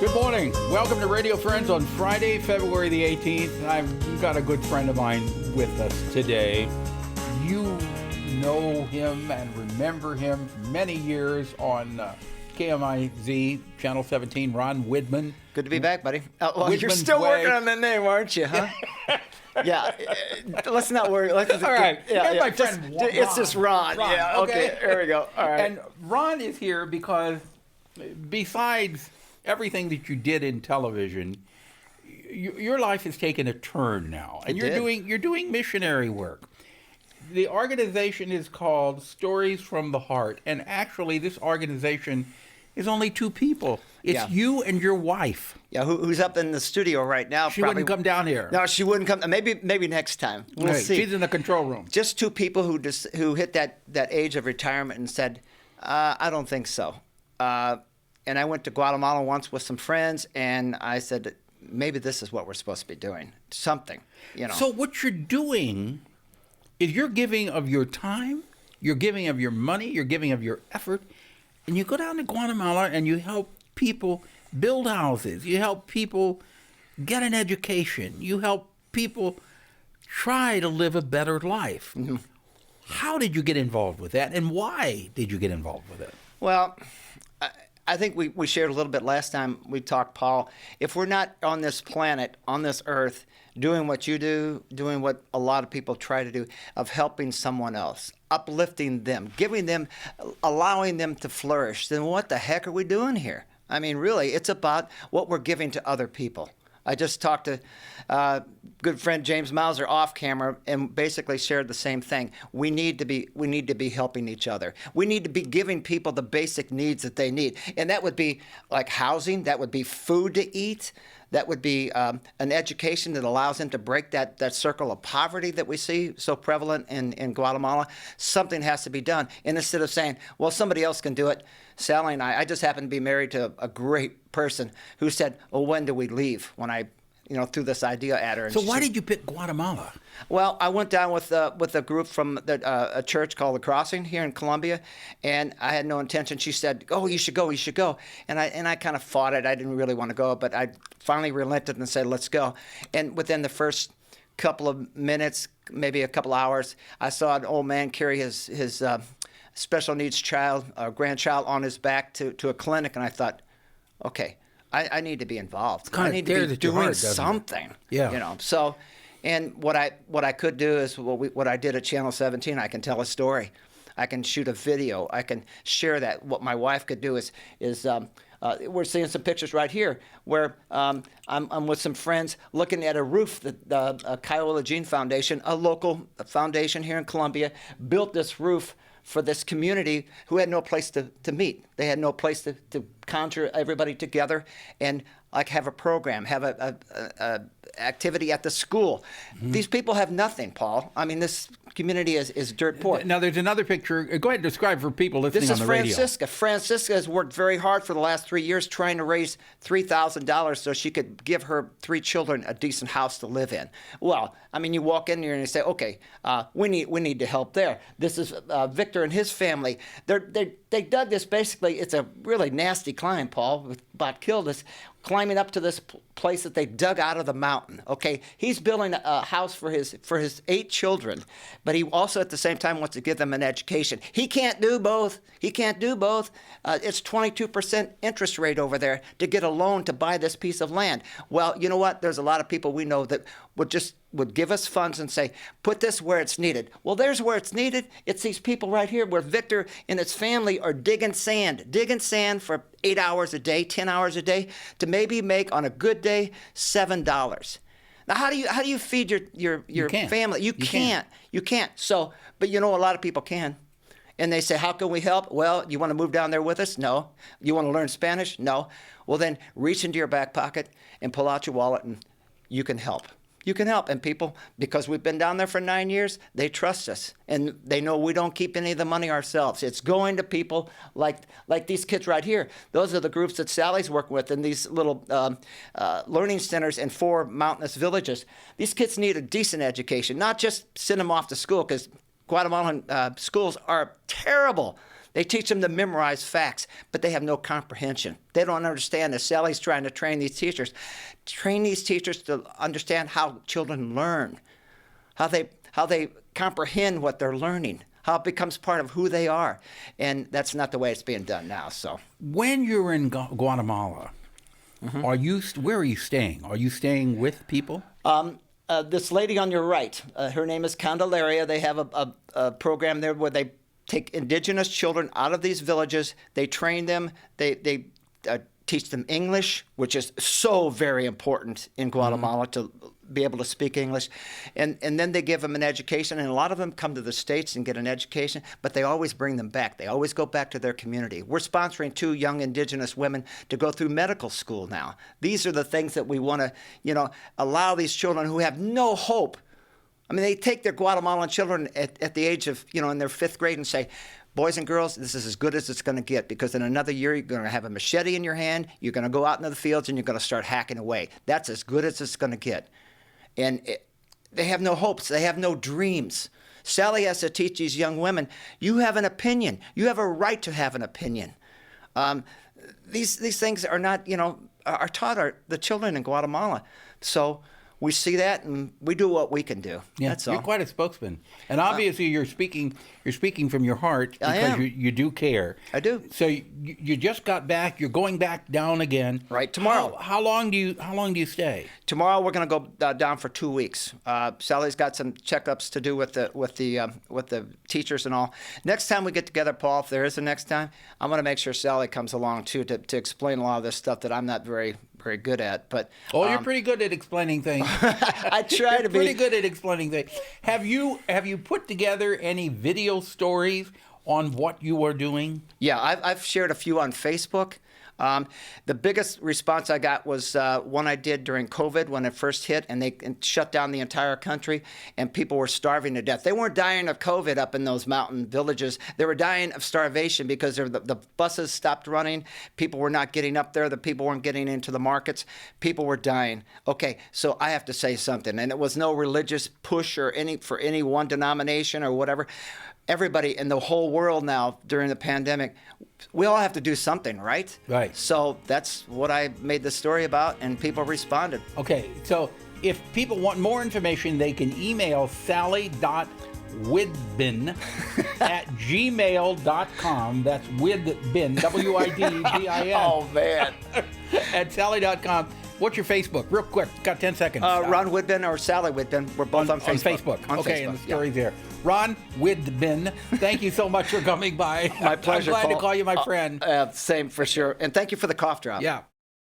Good morning. Welcome to Radio Friends on Friday, February the 18th. I've got a good friend of mine with us today. You know him and remember him for many years on KMIZ, Channel 17, Ron WIDBIN. Good to be back, buddy. Well, you're still working on that name, aren't you, huh? Yeah. Let's not worry. All right. Yeah, my friend Ron. It's just Ron. Yeah, okay. There we go. All right. And Ron is here because besides everything that you did in television, your life has taken a turn now, and you're doing missionary work. The organization is called Stories from the Heart, and actually, this organization is only two people. It's you and your wife. Yeah, who's up in the studio right now? She wouldn't come down here. No, she wouldn't come. Maybe next time. We'll see. She's in the control room. Just two people who hit that age of retirement and said, "I don't think so." And I went to Guatemala once with some friends, and I said, maybe this is what we're supposed to be doing. Something, you know. So what you're doing is you're giving of your time, you're giving of your money, you're giving of your effort, and you go down to Guatemala and you help people build houses. You help people get an education. You help people try to live a better life. Mm-hmm. How did you get involved with that, and why did you get involved with it? Well, I think we shared a little bit last time we talked, Paul. If we're not on this planet, on this earth, doing what you do, doing what a lot of people try to do, of helping someone else, uplifting them, giving them, allowing them to flourish, then what the heck are we doing here? I mean, really, it's about what we're giving to other people. I just talked to good friend James Mauser off camera and basically shared the same thing. We need to be helping each other. We need to be giving people the basic needs that they need, and that would be like housing. That would be food to eat. That would be an education that allows them to break that circle of poverty that we see so prevalent in Guatemala. Something has to be done. And instead of saying, well, somebody else can do it, Sally and I just happen to be married to a great person who said, well, when do we leave? When I threw this idea at her. And so why did you pick Guatemala? Well, I went down with a group from a church called The Crossing here in Colombia, and I had no intention. She said, "Oh, you should go," and I kind of fought it. I didn't really want to go, but I finally relented and said, "Let's go." And within the first couple of minutes, maybe a couple hours, I saw an old man carry his special needs grandchild on his back to a clinic, and I thought, okay, I need to be involved. I need to be doing something. Yeah. So, and what I could do is what I did at Channel 17. I can tell a story. I can shoot a video. I can share that. What my wife could do is we're seeing some pictures right here where I'm with some friends looking at a roof that the Kiowa Jean Foundation, a local foundation here in Colombia, built this roof for this community who had no place to meet. They had no place to conjure everybody together and like have a program, have a activity at the school. Mm-hmm. These people have nothing, Paul. I mean, this community is dirt poor. Now, there's another picture. Go ahead and describe for people listening on the radio. This is Francisca. Francisca has worked very hard for the last 3 years trying to raise $3,000 so she could give her 3 children a decent house to live in. Well, I mean, you walk in here and you say, okay, we need to help there. This is Victor and his family. They dug this basically. It's a really nasty climb, Paul. About killed us. Climbing up to this place that they dug out of the mountain. Okay, he's building a house for his 8 children, but he also at the same time wants to give them an education. He can't do both. It's 22% interest rate over there to get a loan to buy this piece of land. Well, you know what? There's a lot of people we know that would give us funds and say, put this where it's needed. Well, there's where it's needed. It's these people right here where Victor and his family are digging sand for 8 hours a day, 10 hours a day, to maybe make on a good day $7. Now, how do you feed your family? You can't. So, but a lot of people can. And they say, how can we help? Well, you want to move down there with us? No. You want to learn Spanish? No. Well, then reach into your back pocket and pull out your wallet and you can help. You can help. And people, because we've been down there for 9 years, they trust us. And they know we don't keep any of the money ourselves. It's going to people like these kids right here. Those are the groups that Sally's working with in these little learning centers in 4 mountainous villages. These kids need a decent education, not just send them off to school, because Guatemalan schools are terrible. They teach them to memorize facts, but they have no comprehension. They don't understand. As Sally's trying to train these teachers to understand how children learn, how they comprehend what they're learning, how it becomes part of who they are. And that's not the way it's being done now. So when you're in Guatemala, where are you staying? Are you staying with people? This lady on your right, her name is Candelaria. They have a program there where they take indigenous children out of these villages. They train them. They teach them English, which is so very important in Guatemala to be able to speak English. And then they give them an education. And a lot of them come to the States and get an education, but they always bring them back. They always go back to their community. We're sponsoring 2 young indigenous women to go through medical school now. These are the things that we want to, allow these children who have no hope. I mean, they take their Guatemalan children at the age of, in their 5th grade and say, boys and girls, this is as good as it's going to get, because in another year, you're going to have a machete in your hand, you're going to go out into the fields, and you're going to start hacking away. That's as good as it's going to get. And they have no hopes. They have no dreams. Sally has to teach these young women, you have an opinion. You have a right to have an opinion. These things are not, are taught the children in Guatemala. So we see that, and we do what we can do. Yeah, that's all. You're quite a spokesman, and obviously you're speaking from your heart, because I am. You do care. I do. So you just got back. You're going back down again. Right, tomorrow. How long do you stay? Tomorrow we're going to go down for 2 weeks. Sally's got some checkups to do with the teachers and all. Next time we get together, Paul, if there is a next time, I'm going to make sure Sally comes along too to explain a lot of this stuff that I'm not very good at. But you're pretty good at explaining things. I try to be pretty good at explaining things. Have you put together any video stories on what you are doing? Yeah, I've shared a few on Facebook. The biggest response I got was one I did during COVID when it first hit, and they shut down the entire country, and people were starving to death. They weren't dying of COVID up in those mountain villages. They were dying of starvation because the buses stopped running. People were not getting up there. The people weren't getting into the markets. People were dying. Okay, so I have to say something, and it was no religious push or for any one denomination or whatever. Everybody in the whole world now during the pandemic, we all have to do something, right? Right. So that's what I made the story about, and people responded. Okay, so if people want more information, they can email sally.widbin at gmail.com. That's widbin, W-I-D-B-I-N. Oh, man. At sally.com. What's your Facebook? Real quick, got 10 seconds. Ron Widbin or Sally Widbin. We're both on Facebook. Okay, and the story's there. Ron Widbin, thank you so much for coming by. My pleasure, I'm glad Paul. to call you my friend. Same for sure. And thank you for the cough drop. Yeah.